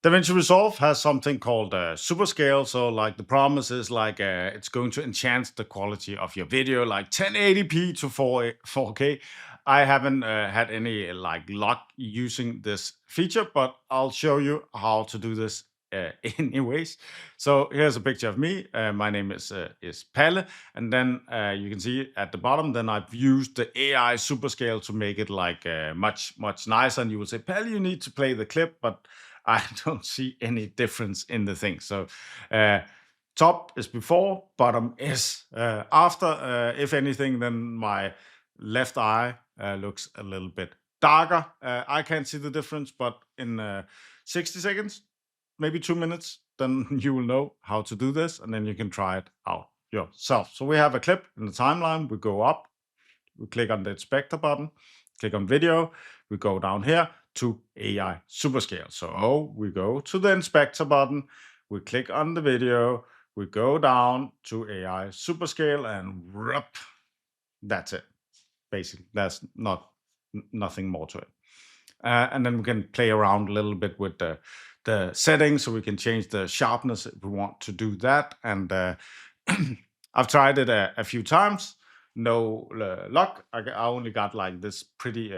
DaVinci Resolve has something called SuperScale. So, like, the promise is like it's going to enhance the quality of your video, like 1080p to 4K. I haven't had any like luck using this feature, but I'll show you how to do this anyways. So here's a picture of me. My name is Palle, and then you can see at the bottom. Then I've used the AI SuperScale to make it like much nicer. And you will say, Palle, you need to play the clip, but I don't see any difference in the thing. So top is before, bottom is after. If anything, then my left eye looks a little bit darker. I can't see the difference, but in 60 seconds, maybe 2 minutes, then you will know how to do this, and then you can try it out yourself. So we have a clip in the timeline. We go up, we click on the inspector button, click on video, we go down here to AI Superscale. So we go to the inspector button, we click on the video, we go down to AI Superscale, and that's it. Basically, there's nothing more to it. And then we can play around a little bit with the settings, so we can change the sharpness if we want to do that. And I've tried it a few times. No luck. I only got like this pretty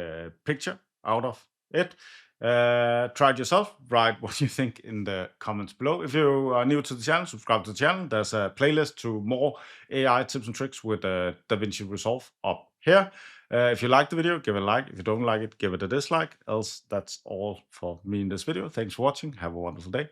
picture out of it. Try it yourself. Write what you think in the comments below. If you are new to the channel, subscribe to the channel. There's a playlist to more AI tips and tricks with DaVinci Resolve up here. If you like the video, give it a like. If you don't like it, give it a dislike. Else, that's all for me in this video. Thanks for watching. Have a wonderful day.